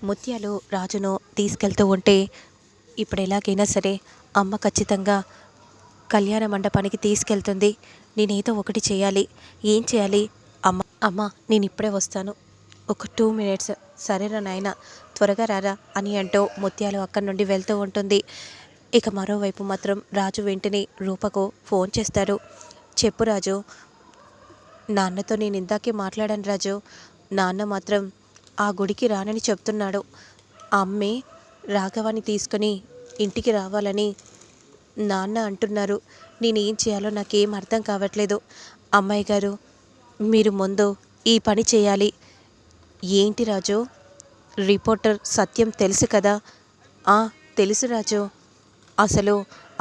ముత్యాలు రాజును తీసుకెళ్తూ ఉంటే ఇప్పుడు ఎలాగైనా సరే అమ్మ ఖచ్చితంగా కళ్యాణ మండపానికి తీసుకెళ్తుంది. నేనేదో ఒకటి చేయాలి. ఏం చేయాలి? అమ్మ నేను ఇప్పుడే వస్తాను, ఒక 2 మినిట్స్. సరేరా నాయన, త్వరగా రారా అని అంటూ ముత్యాలు అక్కడి నుండి వెళ్తూ ఉంటుంది. ఇక మరోవైపు మాత్రం రాజు వెంటనే రూపకు ఫోన్ చేస్తాడు. చెప్పు రాజు, నాన్నతో నేను ఇందాకే మాట్లాడాను రాజు. నాన్న మాత్రం ఆ గుడికి రానని చెప్తున్నాడు. అమ్మే రాఘవాన్ని తీసుకొని ఇంటికి రావాలని నాన్న అంటున్నారు. నేనేం చేయాలో నాకేం అర్థం కావట్లేదు. అమ్మాయి గారు, మీరు ముందు ఈ పని చేయాలి. ఏంటి రాజు? రిపోర్టర్ సత్యం తెలుసు కదా? తెలుసు రాజు. అసలు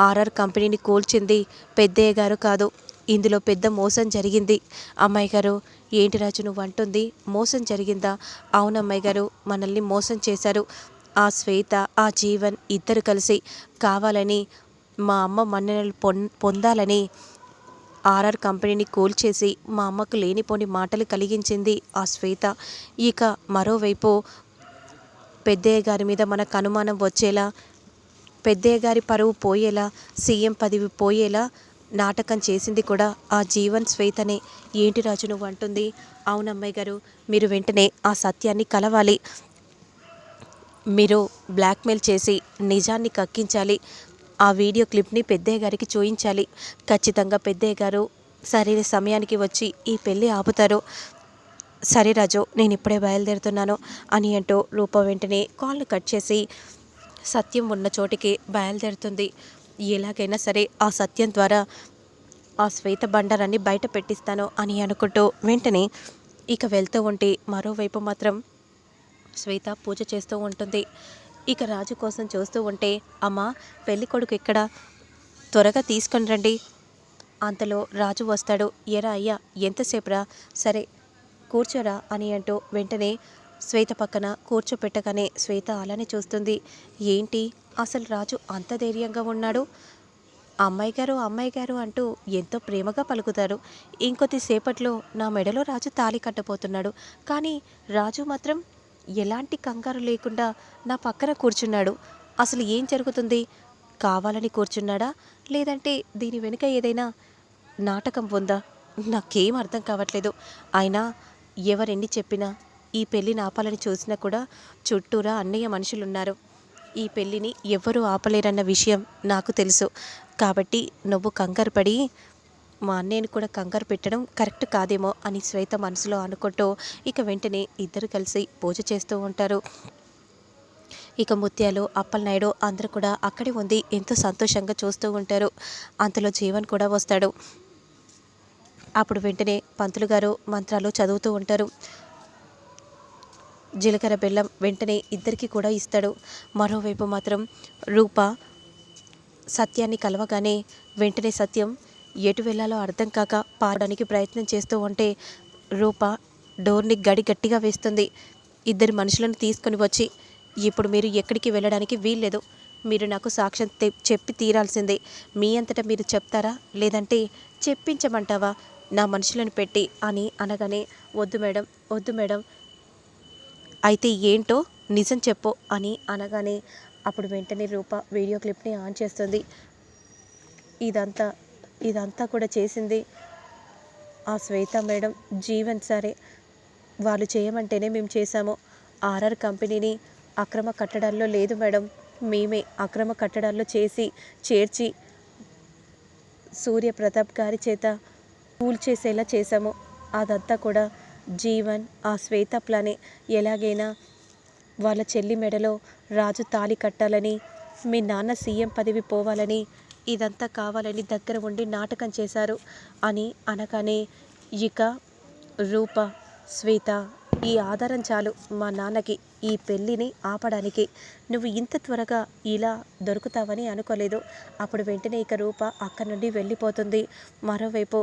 ఆర్ఆర్ కంపెనీని కూల్చింది పెద్దయ్య గారు కాదు. ఇందులో పెద్ద మోసం జరిగింది. అమ్మాయి గారు, ఏంటి రాజు నువ్వు అంటుంది? మోసం జరిగిందా? అవునమ్మాయి గారు, మనల్ని మోసం చేశారు. ఆ శ్వేత, ఆ జీవన్ ఇద్దరు కలిసి కావాలని మా అమ్మ మన్ననలు పొందాలని ఆర్ఆర్ కంపెనీని కూల్చేసి మా అమ్మకు లేనిపోని మాటలు కలిగించింది ఆ శ్వేత. ఇక మరోవైపు పెద్దయ్య గారి మీద మనకు అనుమానం వచ్చేలా, పెద్దయ్య గారి పరువు పోయేలా, సీఎం పదవి పోయేలా నాటకం చేసింది కూడా ఆ జీవన్ శ్వేతనే. ఏంటి రాజు నువ్వు అంటుంది? అవునమ్మాయి గారు, మీరు వెంటనే ఆ సత్యాన్ని కలవాలి. మీరు బ్లాక్మెయిల్ చేసి నిజాన్ని కక్కించాలి. ఆ వీడియో క్లిప్ని పెద్దయ్య గారికి చూయించాలి. ఖచ్చితంగా పెద్దయ్య గారు సరైన సమయానికి వచ్చి ఈ పెళ్ళి ఆపుతారు. సరే రాజు, నేను ఇప్పుడే బయలుదేరుతున్నాను అని అంటూ రూప వెంటనే కాల్ను కట్ చేసి సత్యం ఉన్న చోటికి బయలుదేరుతుంది. ఎలాగైనా సరే ఆ సత్యం ద్వారా ఆ శ్వేత బండారాన్ని బయట పెట్టిస్తాను అని అనుకుంటూ వెంటనే ఇక వెళ్తూ ఉంటే మరోవైపు మాత్రం శ్వేత పూజ చేస్తూ ఉంటుంది. ఇక రాజు కోసం చూస్తూ ఉంటే, అమ్మ పెళ్ళి కొడుకు ఎక్కడా? త్వరగా తీసుకొని రండి. అంతలో రాజు వస్తాడు. ఎరా అయ్యా, ఎంతసేపురా? సరే కూర్చోరా అని అంటూ వెంటనే శ్వేత పక్కన కూర్చోపెట్టగానే శ్వేత అలానే చూస్తుంది. ఏంటి అసలు రాజు అంత ధైర్యంగా ఉన్నాడు? అమ్మాయి గారు, అమ్మాయి గారు అంటూ ఎంతో ప్రేమగా పలుకుతారు. ఇంకొద్దిసేపట్లో నా మెడలో రాజు తాళి కట్టబోతున్నాడు. కానీ రాజు మాత్రం ఎలాంటి కంగారు లేకుండా నా పక్కన కూర్చున్నాడు. అసలు ఏం జరుగుతుంది? కావాలని కూర్చున్నాడా, లేదంటే దీని వెనుక ఏదైనా నాటకం ఉందా? నాకేం అర్థం కావట్లేదు. అయినా ఎవరెన్ని చెప్పినా, ఈ పెళ్ళిని ఆపాలని చూసినా కూడా చుట్టూరా అన్నయ్య మనుషులున్నారు. ఈ పెళ్ళిని ఎవ్వరూ ఆపలేరన్న విషయం నాకు తెలుసు. కాబట్టి నువ్వు కంగారు పడి మా అన్నయ్యని కూడా కంగారు పెట్టడం కరెక్ట్ కాదేమో అని శ్వేత మనసులో అనుకుంటూ ఇక వెంటనే ఇద్దరు కలిసి పూజ చేస్తూ ఉంటారు. ఇక ముత్యాలు, అప్పలనాయుడు అందరూ కూడా అక్కడే ఉంది ఎంతో సంతోషంగా చూస్తూ ఉంటారు. అంతలో జీవన్ కూడా వస్తాడు. అప్పుడు వెంటనే పంతులు గారు మంత్రాలు చదువుతూ ఉంటారు. జీలకర్ర బెల్లం వెంటనే ఇద్దరికి కూడా ఇస్తాడు. మరోవైపు మాత్రం రూప సత్యాన్ని కలవగానే వెంటనే సత్యం ఎటు వెళ్ళాలో అర్థం కాక పారడానికి ప్రయత్నం చేస్తూ ఉంటే రూప డోర్ని గట్టిగా వేస్తుంది. ఇద్దరు మనుషులను తీసుకొని వచ్చి, ఇప్పుడు మీరు ఎక్కడికి వెళ్ళడానికి వీల్లేదు. మీరు నాకు సాక్ష్యం చెప్పి తీరాల్సిందే. మీ అంతటా మీరు చెప్తారా, లేదంటే చెప్పించమంటావా నా మనుషులను పెట్టి అని అనగానే, వద్దు మేడం, వద్దు మేడం, అయితే ఏంటో నిజం చెప్పు అని అనగానే అప్పుడు వెంటనే రూప వీడియో క్లిప్ని ఆన్ చేస్తుంది. ఇదంతా కూడా చేసింది ఆ శ్వేత మేడం, జీవన్ సరే, వాళ్ళు చేయమంటేనే మేము చేశాము. ఆర్ఆర్ కంపెనీని అక్రమ కట్టడాల్లో లేదు మేడం, మేమే అక్రమ కట్టడాల్లో చేర్చి సూర్యప్రతాప్ గారి చేత కూల్చేసేలా చేశాము. అదంతా కూడా జీవన్, ఆ శ్వేత ప్లానే. ఎలాగైనా వాళ్ళ చెల్లి మెడలో రాజు తాళి కట్టాలని, మీ నాన్న సీఎం పదవి పోవాలని, ఇదంతా కావాలని దగ్గర ఉండి నాటకం చేశారు అని అనగానే ఇక రూప, శ్వేత, ఈ ఆధారం చాలు మా నాన్నకి ఈ పెళ్ళిని ఆపడానికి. నువ్వు ఇంత త్వరగా ఇలా దొరుకుతావని అనుకోలేదు. అప్పుడు వెంటనే ఇక రూప అక్కడి నుండి వెళ్ళిపోతుంది. మరోవైపు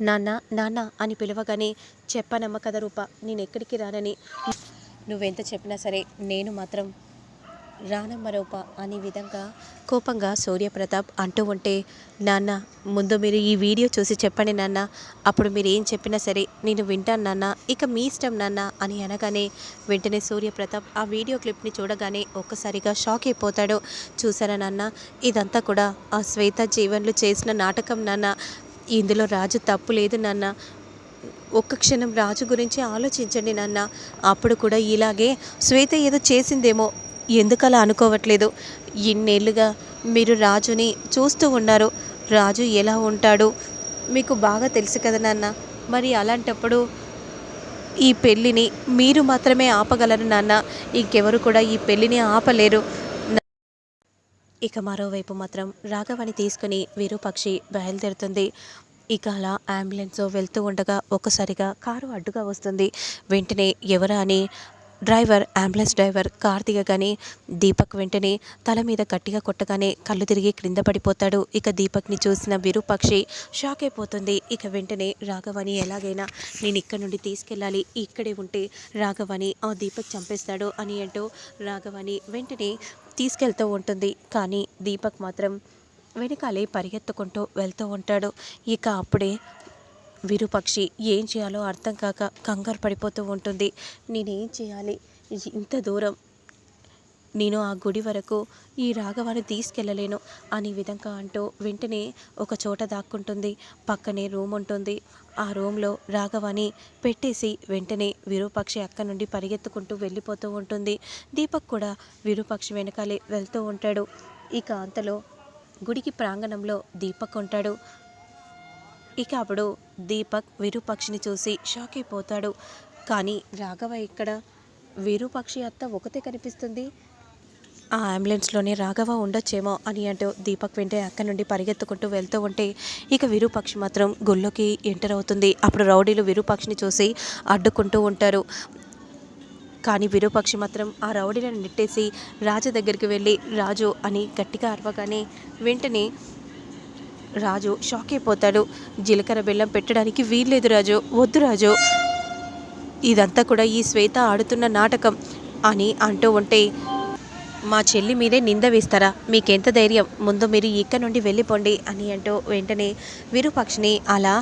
నాన్న, నాన్న అని పిలవగానే, చెప్పానమ్మ కదా రూప, నేను ఎక్కడికి రానని. నువ్వెంత చెప్పినా సరే నేను మాత్రం రానమ్మ రూప అనే విధంగా కోపంగా సూర్యప్రతాప్ అంటూ ఉంటే, నాన్న ముందు మీరు ఈ వీడియో చూసి చెప్పండి నాన్న, అప్పుడు మీరు ఏం చెప్పినా సరే నేను వింటాను నాన్న, ఇక మీ ఇష్టం నాన్న అని అనగానే వెంటనే సూర్యప్రతాప్ ఆ వీడియో క్లిప్ని చూడగానే ఒక్కసారిగా షాక్ అయిపోతాడు. చూసారా నాన్న, ఇదంతా కూడా ఆ శ్వేత జీవన్లు చేసిన నాటకం నాన్న, ఇందులో రాజు తప్పు లేదు నాన్న, ఒక్క క్షణం రాజు గురించి ఆలోచించండి నాన్న, అప్పుడు కూడా ఇలాగే శ్వేత ఏదో చేసిందేమో, ఎందుకలా అనుకోవట్లేదు, ఇన్నేళ్ళుగా మీరు రాజుని చూస్తూ ఉన్నారు, రాజు ఎలా ఉంటాడు మీకు బాగా తెలుసు కదా నాన్న, మరి అలాంటప్పుడు ఈ పెళ్ళిని మీరు మాత్రమే ఆపగలరు నాన్న, ఇంకెవరు కూడా ఈ పెళ్ళిని ఆపలేరు. ఇక మరోవైపు మాత్రం రాఘవని తీసుకుని విరూపాక్షి బయలుదేరుతుంది. ఇక అలా అంబులెన్స్ వెళ్తూ ఉండగా ఒక్కసారిగా కారు అడ్డుగా వస్తుంది. వెంటనే ఎవరా అని అంబులెన్స్ డ్రైవర్ కార్ దిగగానే దీపక్ వెంటనే తల మీద గట్టిగా కొట్టగానే కళ్ళు తిరిగి క్రింద పడిపోతాడు. ఇక దీపక్ని చూసిన విరూపాక్షి షాక్ అయిపోతుంది. ఇక వెంటనే రాఘవని ఎలాగైనా నేను ఇక్కడ నుండి తీసుకెళ్ళాలి, ఇక్కడే ఉంటే రాఘవని ఆ దీపక్ చంపేస్తాడు అని అంటూ రాఘవని వెంటనే తీసుకెళ్తూ ఉంటుంది. కానీ దీపక్ మాత్రం వెనకాలే పరిగెత్తుకుంటూ వెళ్తూ ఉంటాడు. ఇక అప్పుడే విరూపాక్షి ఏం చేయాలో అర్థం కాక కంగారు పడిపోతూ ఉంటుంది. నేనేం చేయాలి, ఇంత దూరం నేను ఆ గుడి వరకు ఈ రాఘవాన్ని తీసుకెళ్ళలేను అనే విధంగా అంటూ వెంటనే ఒక చోట దాక్కుంటుంది. పక్కనే రూమ్ ఉంటుంది. ఆ రూమ్లో రాఘవాన్ని పెట్టేసి వెంటనే విరూపాక్షి అక్క నుండి పరిగెత్తుకుంటూ వెళ్ళిపోతూ ఉంటుంది. దీపక్ కూడా విరూపాక్షి వెనకాలే వెళ్తూ ఉంటాడు. ఇక అంతలో గుడికి ప్రాంగణంలో దీపక్ ఉంటాడు. ఇక అప్పుడు దీపక్ విరూపాక్షిని చూసి షాక్ అయిపోతాడు. కానీ రాఘవ ఇక్కడ, విరూపాక్షి అత్త ఒకతే కనిపిస్తుంది, ఆ అంబులెన్స్లోనే రాఘవ ఉండొచ్చేమో అని అంటూ దీపక్ వెంటే అక్కడి నుండి పరిగెత్తుకుంటూ వెళ్తూ ఉంటే ఇక విరూపాక్షి మాత్రం గుళ్ళోకి ఎంటర్ అవుతుంది. అప్పుడు రౌడీలు విరూపాక్షిని చూసి అడ్డుకుంటూ ఉంటారు. కానీ విరూపాక్షి మాత్రం ఆ రౌడీలను నెట్టేసి రాజు దగ్గరికి వెళ్ళి రాజు అని గట్టిగా అరవగానే వెంటనే రాజు షాక్ అయిపోతాడు. జీలకర్ర బెల్లం పెట్టడానికి వీల్లేదు రాజు, వద్దు రాజు, ఇదంతా కూడా ఈ శ్వేత ఆడుతున్న నాటకం అని అంటూ ఉంటే, మా చెల్లి మీదే నింద వేస్తారా, మీకెంత ధైర్యం, ముందు మీరు ఇక్కడ నుండి వెళ్ళిపోండి అని అంటూ వెంటనే విరూపాక్షిని అలా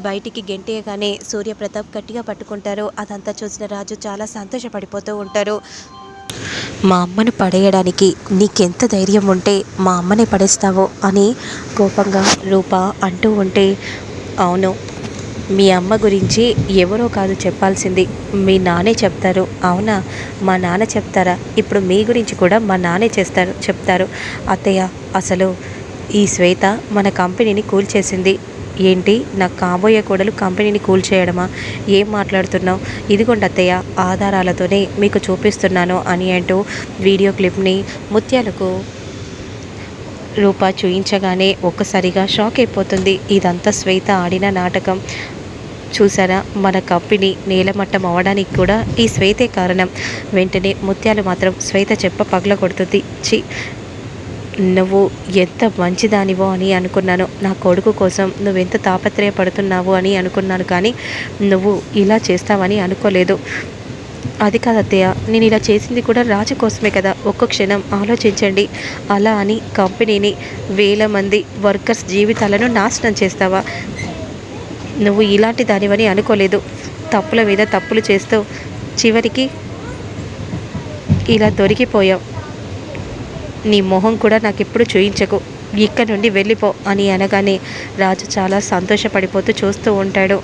బయటికి గెంటేయగానే సూర్యప్రతాప్ గట్టిగా పట్టుకుంటారు. అదంతా చూసిన రాజు చాలా సంతోషపడిపోతూ ఉంటారు. మా అమ్మను పడేయడానికి నీకెంత ధైర్యం ఉంటే మా అమ్మని పడేస్తావో అని కోపంగా రూప అంటూ ఉంటే, అవును, మీ అమ్మ గురించి ఎవరో కాదు చెప్పాల్సింది, మీ నానే చెప్తారు. అవునా, మా నాన్న చెప్తారా, ఇప్పుడు మీ గురించి కూడా మా నానే చెప్తారు. అత్తయ్య, అసలు ఈ శ్వేత మన కంపెనీని కూల్చేసింది. ఏంటి, నాకు కాబోయే కోడలు కంపెనీని కూల్చేయడమా, ఏం మాట్లాడుతున్నావు, ఇదిగోండి అత్తయ్య ఆధారాలతోనే మీకు చూపిస్తున్నాను అని అంటూ వీడియో క్లిప్ని ముత్యాలకు రూప చూయించగానే ఒక్కసారిగా షాక్ అయిపోతుంది. ఇదంతా శ్వేత ఆడిన నాటకం, చూసారా, మన కంపెనీ నేలమట్టం అవ్వడానికి కూడా ఈ శ్వేతే కారణం. వెంటనే ముత్యాలు మాత్రం శ్వేత చెప్ప పగలగొడుతుంది. నువ్వు ఎంత మంచిదానివో అని అనుకున్నాను, నా కొడుకు కోసం నువ్వెంత తాపత్రయపడుతున్నావు అని అనుకున్నాను, కానీ నువ్వు ఇలా చేస్తావని అనుకోలేదు. అది కాదు అత్తయ్య, నేను ఇలా చేసింది కూడా రాజు కోసమే కదా, ఒక్క క్షణం ఆలోచించండి, అలా అని కంపెనీని 1000 మంది వర్కర్స్ జీవితాలను నాశనం చేస్తావా, నువ్వు ఇలాంటి దానివని అనుకోలేదు, తప్పుల మీద తప్పులు చేస్తూ చివరికి ఇలా దొరికిపోయావు, నీ మొహం కూడా నాకు ఎప్పుడు చూయించకు, ఇక్కడ నుండి వెళ్ళిపో అని అనగానే రాజు చాలా సంతోషపడిపోతూ చూస్తూ ఉంటాడు.